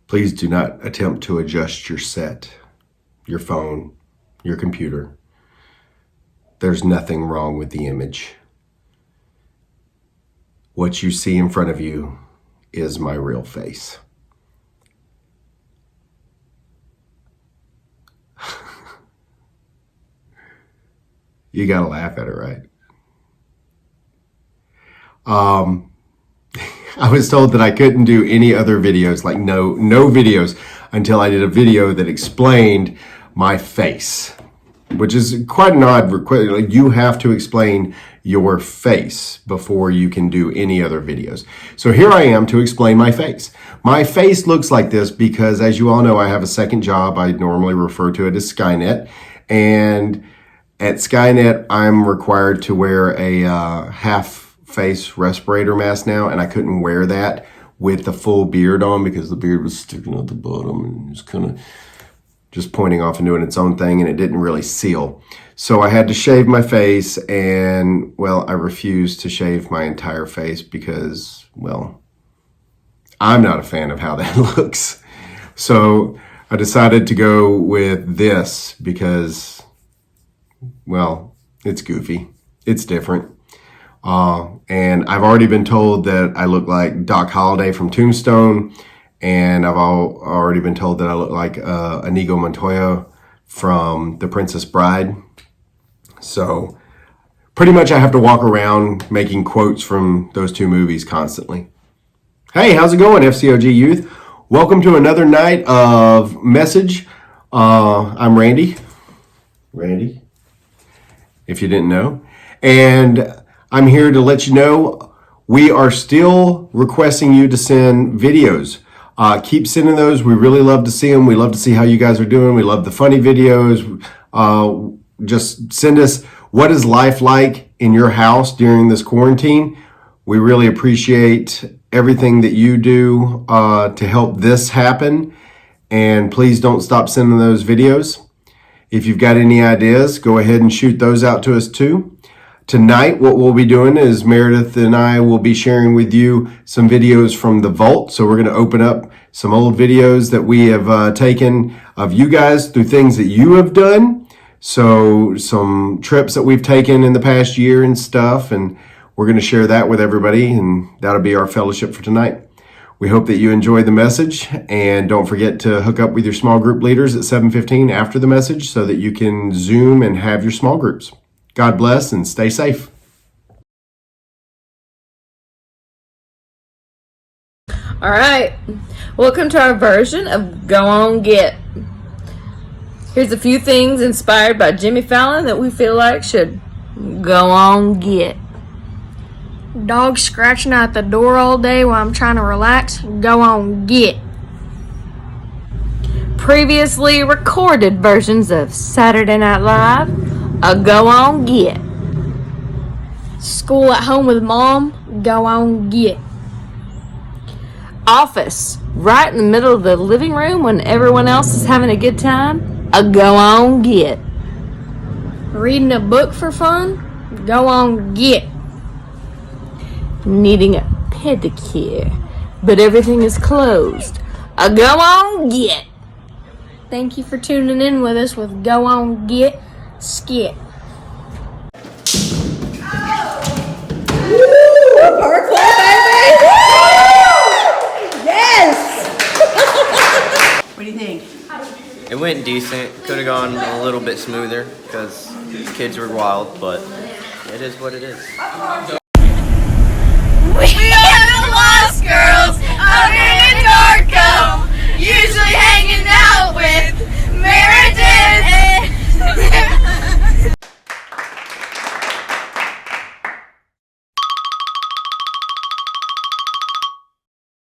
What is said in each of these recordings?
Please do not attempt to adjust your set, your phone, your computer. There's nothing wrong with the image. What you see in front of you is my real face. You gotta laugh at it, right? I was told that I couldn't do any other videos, like no videos, until I did a video that explained my face, which is quite an odd request. Like, you have to explain your face before you can do any other videos. So here I am to explain my face. My face looks like this because, as you all know, I have a second job. I normally refer to it as Skynet. And at Skynet, I'm required to wear a half-face respirator mask now, and I couldn't wear that with the full beard on because the beard was sticking at the bottom and it was kind of just pointing off and doing its own thing, and it didn't really seal. So I had to shave my face, and, well, I refused to shave my entire face because, well, I'm not a fan of how that looks. So I decided to go with this because, well, it's goofy. It's different. And I've already been told that I look like Doc Holliday from Tombstone, and I've already been told that I look like Inigo Montoya from The Princess Bride. So pretty much I have to walk around making quotes from those two movies constantly. Hey, how's it going, FCOG youth? Welcome to another night of Message. I'm Randy, if you didn't know. And I'm here to let you know we are still requesting you to send videos. Keep sending those. We really love to see them. We love to see how you guys are doing. We love the funny videos. Just send us what is life like in your house during this quarantine. We really appreciate everything that you do to help this happen. And please don't stop sending those videos. If you've got any ideas, go ahead and shoot those out to us too. Tonight, what we'll be doing is Meredith and I will be sharing with you some videos from the vault. So we're going to open up some old videos that we have taken of you guys through things that you have done. So some trips that we've taken in the past year and stuff. And we're going to share that with everybody. And that'll be our fellowship for tonight. We hope that you enjoy the message. And don't forget to hook up with your small group leaders at 7:15 after the message so that you can Zoom and have your small groups. God bless and stay safe. All right, welcome to our version of Go On Get. Here's a few things inspired by Jimmy Fallon that we feel like should go on get. Dog scratching at the door all day while I'm trying to relax. Go on get. Previously recorded versions of Saturday Night Live. A go on get. School at home with mom. Go on get. Office right in the middle of the living room when everyone else is having a good time. A go on get. Reading a book for fun. Go on get. Needing a pedicure, but everything is closed. A go on get. Thank you for tuning in with us with Go On Get Skit. What do you think? It went decent. Could have gone a little bit smoother because the kids were wild, but it is what it is. We are the Lost Girls out in Dorco, usually hanging out with Meredith and...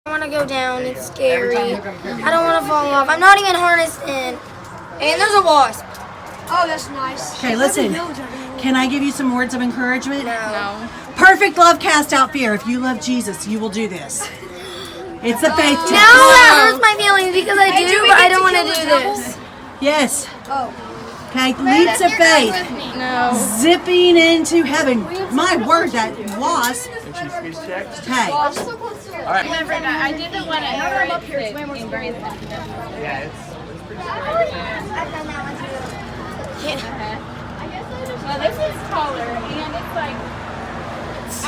I want to go down. It's scary. I don't want to fall off. I'm not even harnessed in. And there's a wasp. Oh, that's nice. Okay, listen. Can I give you some words of encouragement? No. Perfect love cast out fear. If you love Jesus, you will do this. It's a faith test. No, that hurts my feelings because I do, but I don't want to do this. Yes. Okay, leaps of faith. No. Zipping into heaven. My word, that wasp. Okay. I did the one at up here. It's way more scary. Yeah, it's pretty Well, this is taller, and it's like.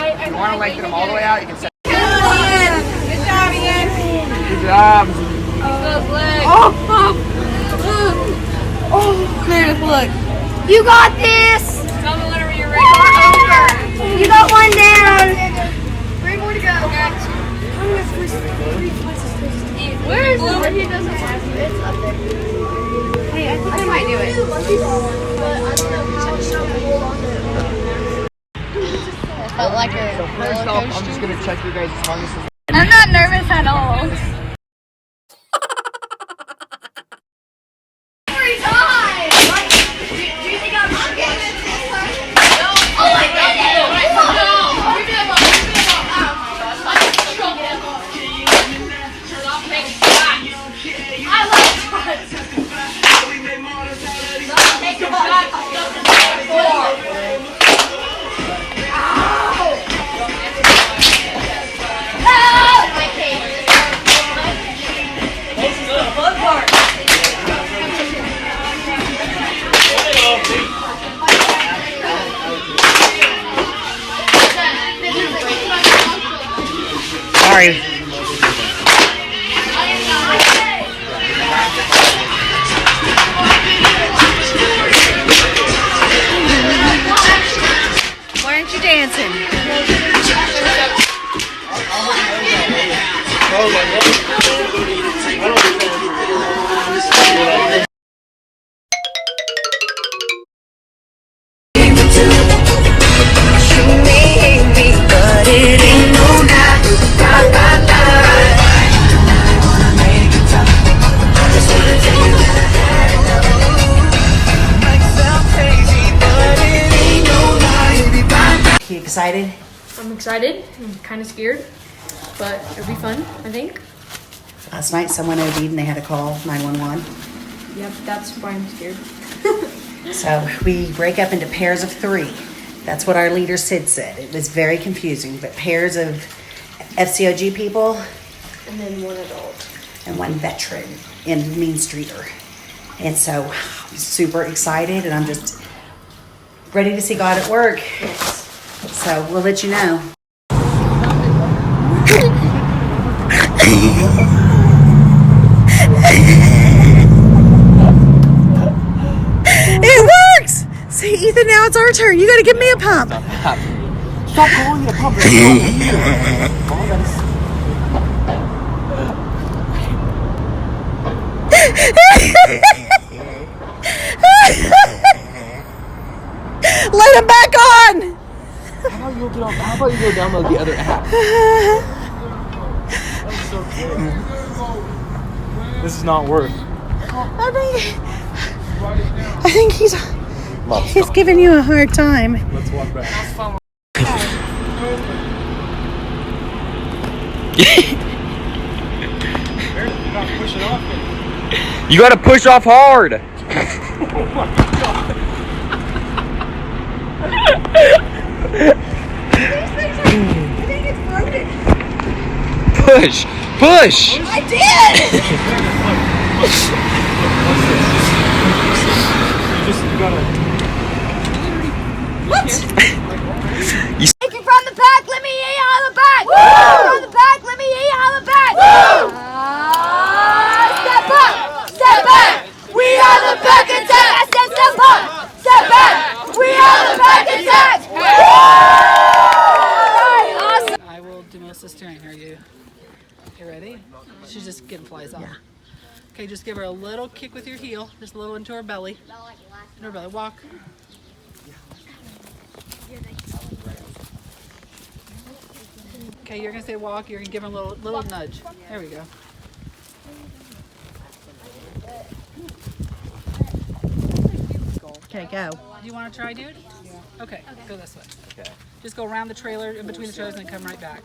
You want to lengthen them all the way out? You can set. Good job, Ian. Good job. Those legs. Meredith, look. You got this. Tell me whenever you're ready. Over. You got one down. 3 more to go. Where is it? He doesn't have it. It's up there. Hey, I think I might do it. Felt like a First off, I'm just going to check your guys' harnesses. I'm not nervous at all. Every time! Do you think I'm getting this? Oh my goodness! I like Sorry. Why aren't you dancing? You excited? I'm excited. I'm kind of scared, but it'll be fun, I think. Last night someone OD'd and they had to call 911. Yep, that's why I'm scared. So we break up into pairs of 3. That's what our leader Sid said. It was very confusing, but pairs of FCOG people And then one adult. and one veteran and Mean Streeter. And so I'm super excited and I'm just ready to see God at work. So we'll let you know. It works! See, Ethan, now it's our turn. You gotta give me a pump. Stop calling it a pump. Let him back on! How about you go download the other app? That's so cool. This is not worth. I think he's giving you a hard time. Let's walk back. You gotta push off hard. Oh my god. Push! Push! I did! You just gotta. What? Take it from the back, let me eat out of the back! Woo! From the back, let me eat out of the back! Step up! Step back! We are the back attack! I said step up! Step back! We are the back attack! Alright, awesome! I will do most of the steering. Are you ready? She's just getting flies off. Yeah. Okay, just give her a little kick with your heel, just a little into her belly. In her belly. Walk. Okay, you're gonna say walk. You're gonna give her a little nudge. There we go. Okay, go. Do you want to try, dude? Yeah. Okay, go this way. Okay. Just go around the trailer, in between the trailers, and then come right back.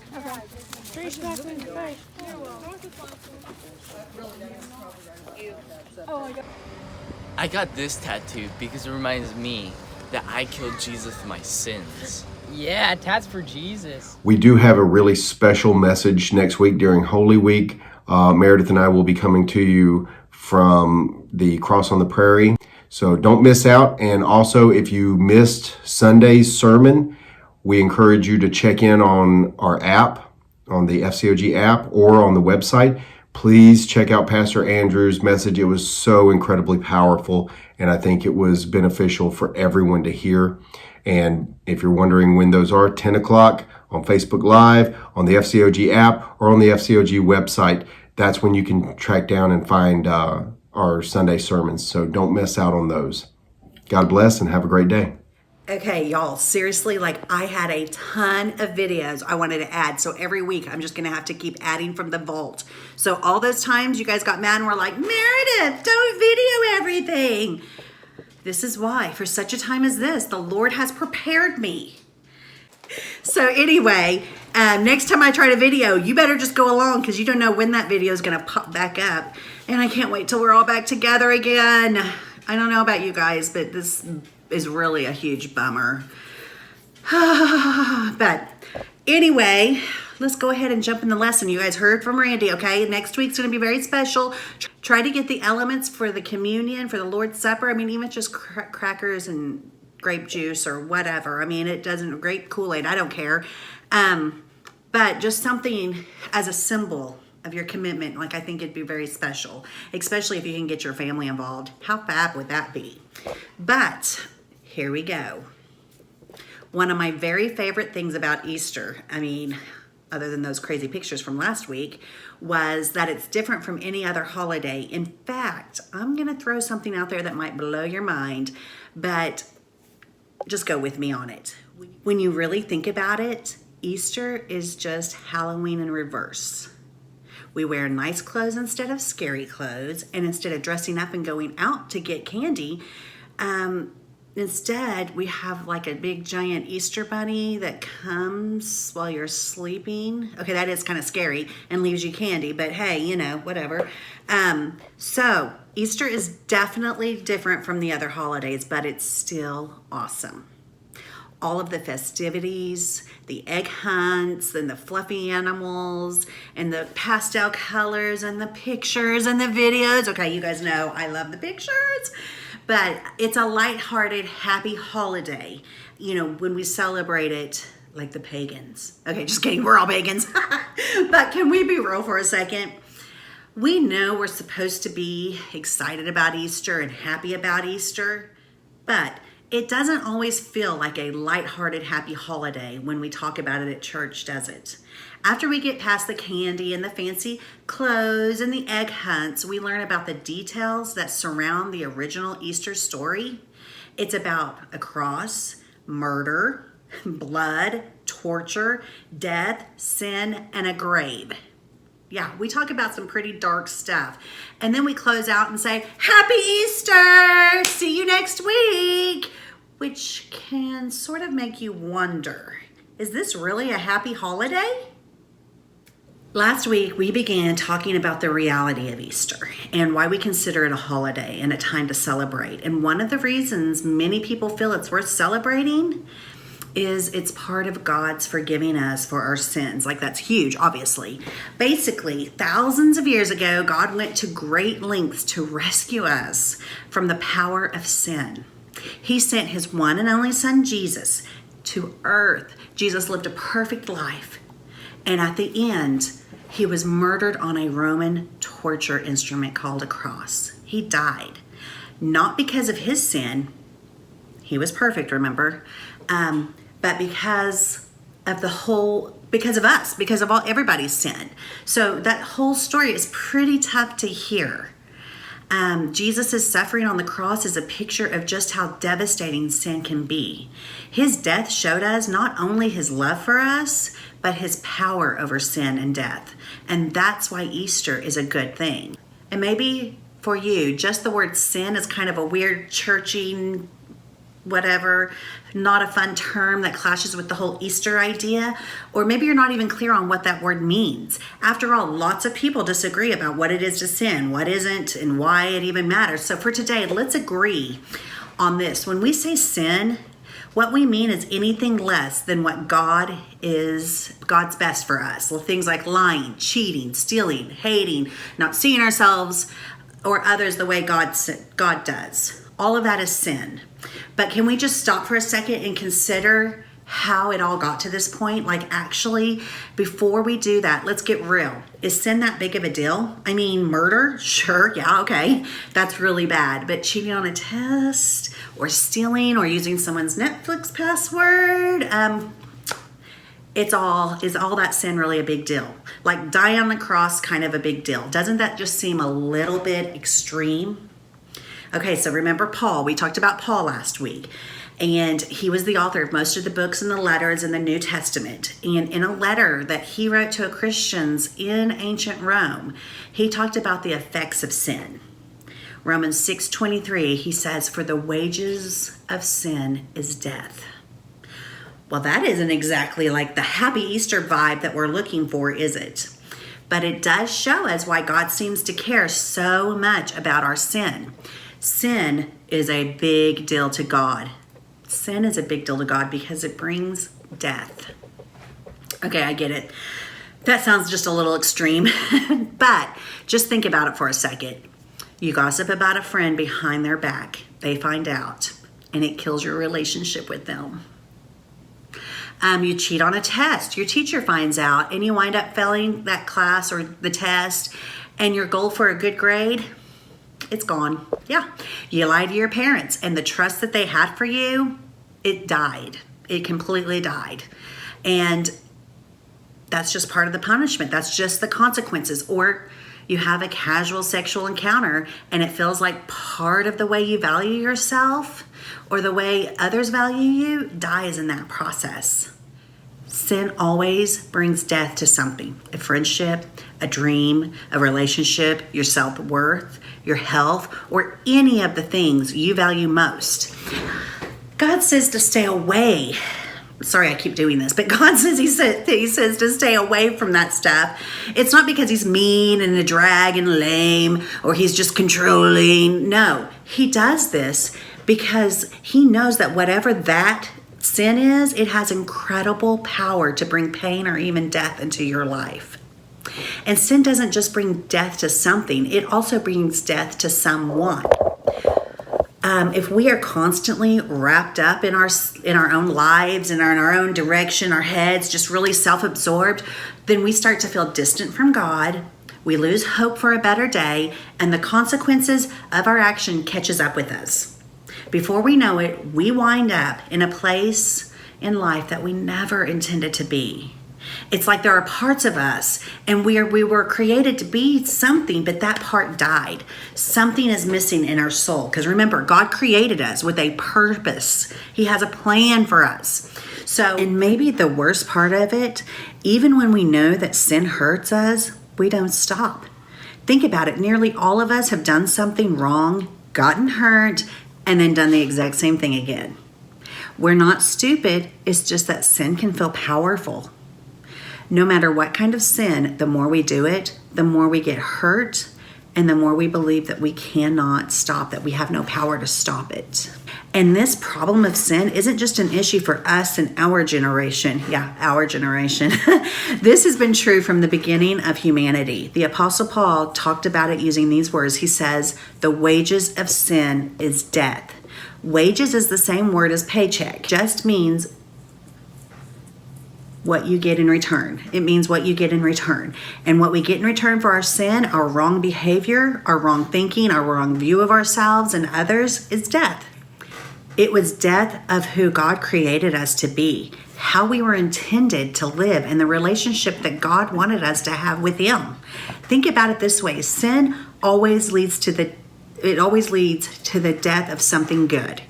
I got this tattoo because it reminds me that I killed Jesus for my sins. Yeah, tats for Jesus. We do have a really special message next week during Holy Week. Meredith and I will be coming to you from the Cross on the Prairie. So don't miss out. And also, if you missed Sunday's sermon, we encourage you to check in on our app, on the FCOG app, or on the website. Please check out Pastor Andrew's message. It was so incredibly powerful, and I think it was beneficial for everyone to hear. And if you're wondering when those are, 10 o'clock on Facebook Live, on the FCOG app, or on the FCOG website. That's when you can track down and find our Sunday sermons. So don't miss out on those. God bless and have a great day. Okay, y'all, seriously, like I had a ton of videos I wanted to add. So every week I'm just going to have to keep adding from the vault. So all those times you guys got mad and were like, Meredith, don't video everything. This is why, for such a time as this, the Lord has prepared me. So anyway, next time I try to video, you better just go along because you don't know when that video is going to pop back up. And I can't wait till we're all back together again. I don't know about you guys, but this is really a huge bummer. But anyway, let's go ahead and jump in the lesson. You guys heard from Randy, okay? Next week's going to be very special. Try to get the elements for the communion, for the Lord's Supper. I mean, even just crackers and grape juice or whatever. I mean, it doesn't, grape Kool-Aid, I don't care. But just something as a symbol of your commitment, like I think it'd be very special, especially if you can get your family involved. How fab would that be? But here we go. One of my very favorite things about Easter, I mean, other than those crazy pictures from last week, was that it's different from any other holiday. In fact, I'm going to throw something out there that might blow your mind, but just go with me on it. When you really think about it, Easter is just Halloween in reverse. We wear nice clothes instead of scary clothes, and instead of dressing up and going out to get candy, instead we have like a big giant Easter bunny that comes while you're sleeping. Okay, that is kind of scary and leaves you candy, but hey, you know, whatever. So Easter is definitely different from the other holidays, but it's still awesome. All of the festivities, the egg hunts, and the fluffy animals, and the pastel colors, and the pictures, and the videos. Okay, you guys know I love the pictures. But it's a lighthearted, happy holiday, you know, when we celebrate it like the pagans. Okay, just kidding, we're all pagans. But can we be real for a second? We know we're supposed to be excited about Easter and happy about Easter, but it doesn't always feel like a lighthearted, happy holiday when we talk about it at church, does it? After we get past the candy and the fancy clothes and the egg hunts, we learn about the details that surround the original Easter story. It's about a cross, murder, blood, torture, death, sin, and a grave. Yeah, we talk about some pretty dark stuff. And then we close out and say, Happy Easter! See you next week! Which can sort of make you wonder, is this really a happy holiday? Last week, we began talking about the reality of Easter and why we consider it a holiday and a time to celebrate. And one of the reasons many people feel it's worth celebrating is it's part of God's forgiving us for our sins. Like, that's huge, obviously. Basically, thousands of years ago, God went to great lengths to rescue us from the power of sin. He sent his one and only son, Jesus, to earth. Jesus lived a perfect life. And at the end, he was murdered on a Roman torture instrument called a cross. He died, not because of his sin. He was perfect, remember? But because of us, because of everybody's sin. So that whole story is pretty tough to hear. Jesus' suffering on the cross is a picture of just how devastating sin can be. His death showed us not only his love for us, but his power over sin and death. And that's why Easter is a good thing. And maybe for you, just the word sin is kind of a weird churchy whatever, not a fun term that clashes with the whole Easter idea, or maybe you're not even clear on what that word means. After all, lots of people disagree about what it is to sin, what isn't, and why it even matters. So for today, let's agree on this. When we say sin, What we mean is anything less than what God's best for us. Well, things like lying, cheating, stealing, hating, not seeing ourselves or others the way God does. All of that is sin. But can we just stop for a second and consider how it all got to this point? Like, actually, before we do that, let's get real. Is sin that big of a deal? I mean, murder? Sure, yeah, okay. That's really bad. But cheating on a test or stealing or using someone's Netflix password, is all that sin really a big deal? Like, die on the cross, kind of a big deal. Doesn't that just seem a little bit extreme? Okay, so remember Paul. We talked about Paul last week. And he was the author of most of the books and the letters in the New Testament. And in a letter that he wrote to Christians in ancient Rome, he talked about the effects of sin. Romans 6:23, he says, "For the wages of sin is death." Well, that isn't exactly like the happy Easter vibe that we're looking for, is it? But it does show us why God seems to care so much about our sin. Sin is a big deal to God. Sin is a big deal to God because it brings death. Okay, I get it. That sounds just a little extreme, but just think about it for a second. You gossip about a friend behind their back. They find out, and it kills your relationship with them. You cheat on a test. Your teacher finds out, and you wind up failing that class or the test, and your goal for a good grade, it's gone. Yeah. You lied to your parents, and the trust that they had for you, it died. It completely died. And that's just part of the punishment. That's just the consequences. Or you have a casual sexual encounter, and it feels like part of the way you value yourself or the way others value you dies in that process. Sin always brings death to something. A friendship, a dream, a relationship, your self-worth, your health, or any of the things you value most. God says to stay away. Sorry, I keep doing this, but God says he says to stay away from that stuff. It's not because he's mean and a drag and lame or he's just controlling. No, he does this because he knows that whatever that sin is, it has incredible power to bring pain or even death into your life. And sin doesn't just bring death to something, it also brings death to someone. If we are constantly wrapped up in our own lives and in our own direction, our heads just really self-absorbed, then we start to feel distant from God. We lose hope for a better day, and the consequences of our action catches up with us. Before we know it, we wind up in a place in life that we never intended to be. It's like there are parts of us, and we were created to be something, but that part died. Something is missing in our soul. Because remember, God created us with a purpose. He has a plan for us. So, and maybe the worst part of it, even when we know that sin hurts us, we don't stop. Think about it. Nearly all of us have done something wrong, gotten hurt, and then done the exact same thing again. We're not stupid. It's just that sin can feel powerful. No matter what kind of sin, the more we do it, the more we get hurt, and the more we believe that we cannot stop, that we have no power to stop it. And this problem of sin isn't just an issue for us and our generation. Yeah, our generation. This has been true from the beginning of humanity. The Apostle Paul talked about it using these words. He says, "The wages of sin is death." Wages is the same word as paycheck. Just means what you get in return. It means what you get in return. And what we get in return for our sin, our wrong behavior, our wrong thinking, our wrong view of ourselves and others is death. It was death of who God created us to be, how we were intended to live, and the relationship that God wanted us to have with Him. Think about it this way. Sin always leads to the death of something good.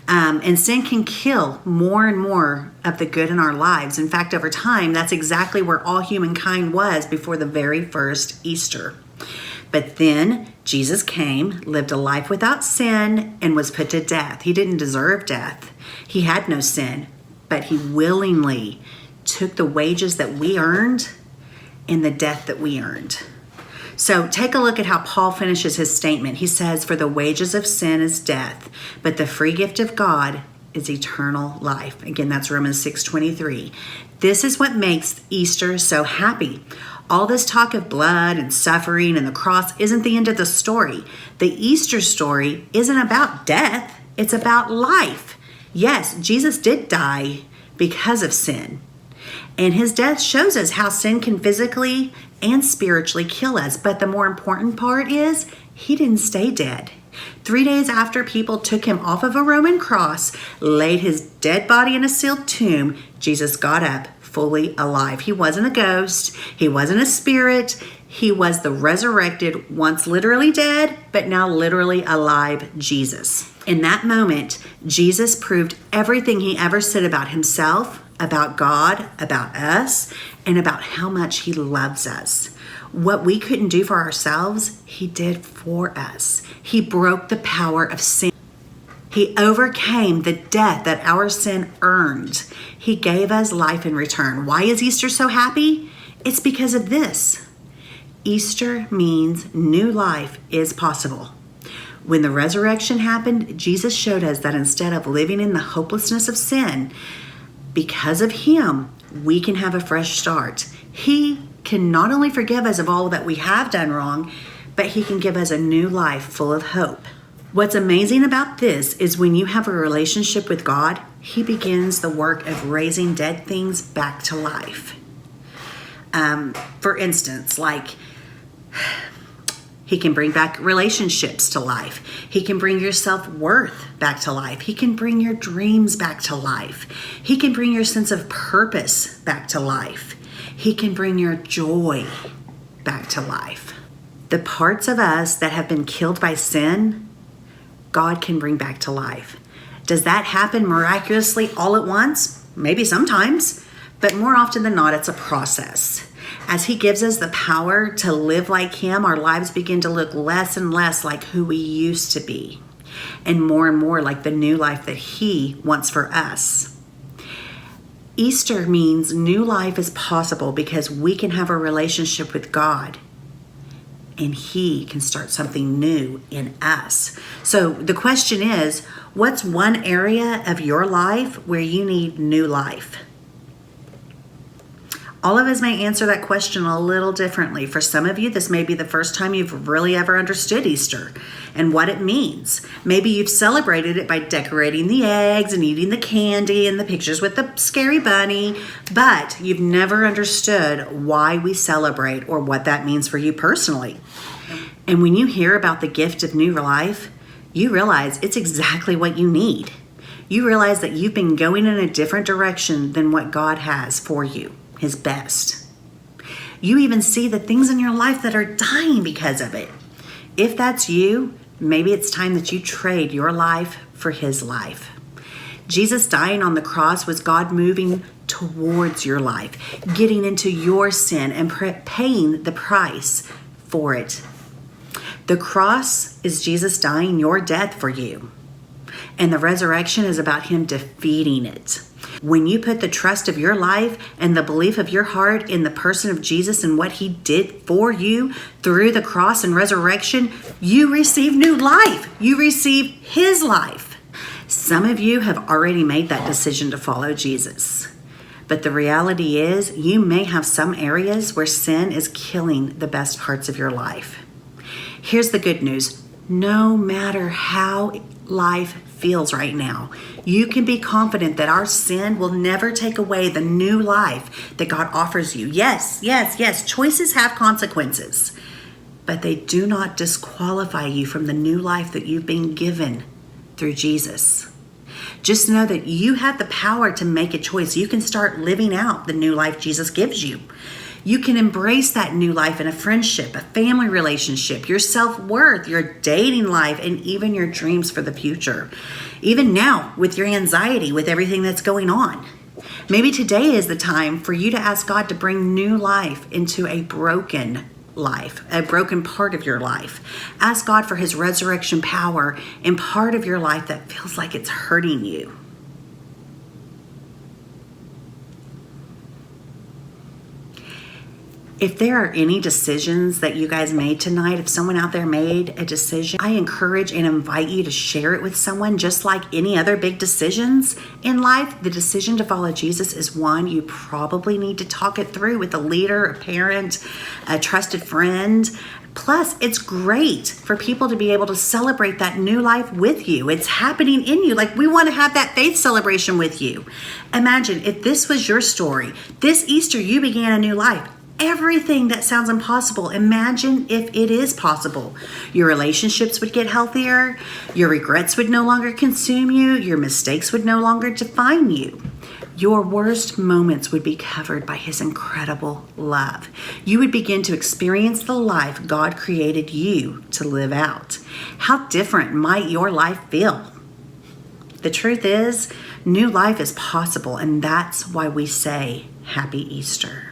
And sin can kill more and more of the good in our lives. In fact, over time, that's exactly where all humankind was before the very first Easter. But then Jesus came, lived a life without sin, and was put to death. He didn't deserve death. He had no sin, but he willingly took the wages that we earned and the death that we earned. So take a look at how Paul finishes his statement. He says, "For the wages of sin is death, but the free gift of God is eternal life. Again, that's Romans 6:23. This is what makes Easter so happy. All this talk of blood and suffering and the cross isn't the end of the story. The Easter story isn't about death, it's about life. Yes, Jesus did die because of sin. And his death shows us how sin can physically and spiritually kill us. But the more important part is he didn't stay dead. 3 days after people took him off of a Roman cross, laid his dead body in a sealed tomb, Jesus got up fully alive. He wasn't a ghost. He wasn't a spirit. He was the resurrected, once literally dead, but now literally alive Jesus. In that moment, Jesus proved everything he ever said about himself, about God, about us, and about how much he loves us. What we couldn't do for ourselves, he did for us. He broke the power of sin. He overcame the death that our sin earned. He gave us life in return. Why is Easter so happy? It's because of this. Easter means new life is possible. When the resurrection happened, Jesus showed us that instead of living in the hopelessness of sin, because of him, we can have a fresh start. He can not only forgive us of all that we have done wrong, but he can give us a new life full of hope. What's amazing about this is when you have a relationship with God, he begins the work of raising dead things back to life. For instance, like he can bring back relationships to life. He can bring your self-worth back to life. He can bring your dreams back to life. He can bring your sense of purpose back to life. He can bring your joy back to life. The parts of us that have been killed by sin, God can bring back to life. Does that happen miraculously all at once? Maybe sometimes, but more often than not, it's a process. As he gives us the power to live like him, our lives begin to look less and less like who we used to be, and more like the new life that he wants for us. Easter means new life is possible because we can have a relationship with God, and he can start something new in us. So the question is, what's one area of your life where you need new life? All of us may answer that question a little differently. For some of you, this may be the first time you've really ever understood Easter and what it means. Maybe you've celebrated it by decorating the eggs and eating the candy and the pictures with the scary bunny, but you've never understood why we celebrate or what that means for you personally. And when you hear about the gift of new life, you realize it's exactly what you need. You realize that you've been going in a different direction than what God has for you. His best. You even see the things in your life that are dying because of it. If that's you, maybe it's time that you trade your life for his life. Jesus dying on the cross was God moving towards your life, getting into your sin and paying the price for it. The cross is Jesus dying your death for you. And the resurrection is about him defeating it. When you put the trust of your life and the belief of your heart in the person of Jesus and what he did for you through the cross and resurrection, you receive new life. You receive his life. Some of you have already made that decision to follow Jesus. But the reality is, you may have some areas where sin is killing the best parts of your life. Here's the good news. No matter how life feels right now, you can be confident that our sin will never take away the new life that God offers you. Yes, choices have consequences, but they do not disqualify you from the new life that you've been given through Jesus. Just know that you have the power to make a choice. You can start living out the new life Jesus gives you. You can embrace that new life in a friendship, a family relationship, your self-worth, your dating life, and even your dreams for the future. Even now, with your anxiety, with everything that's going on. Maybe today is the time for you to ask God to bring new life into a broken life, a broken part of your life. Ask God for his resurrection power in part of your life that feels like it's hurting you. If there are any decisions that you guys made tonight, if someone out there made a decision, I encourage and invite you to share it with someone. Just like any other big decisions in life, the decision to follow Jesus is one you probably need to talk it through with a leader, a parent, a trusted friend. Plus, it's great for people to be able to celebrate that new life with you. It's happening in you. Like, we want to have that faith celebration with you. Imagine if this was your story. This Easter, you began a new life. Everything that sounds impossible, imagine if it is possible. Your relationships would get healthier. Your regrets would no longer consume you. Your mistakes would no longer define you. Your worst moments would be covered by His incredible love. You would begin to experience the life God created you to live out. How different might your life feel? The truth is, new life is possible, and that's why we say Happy Easter.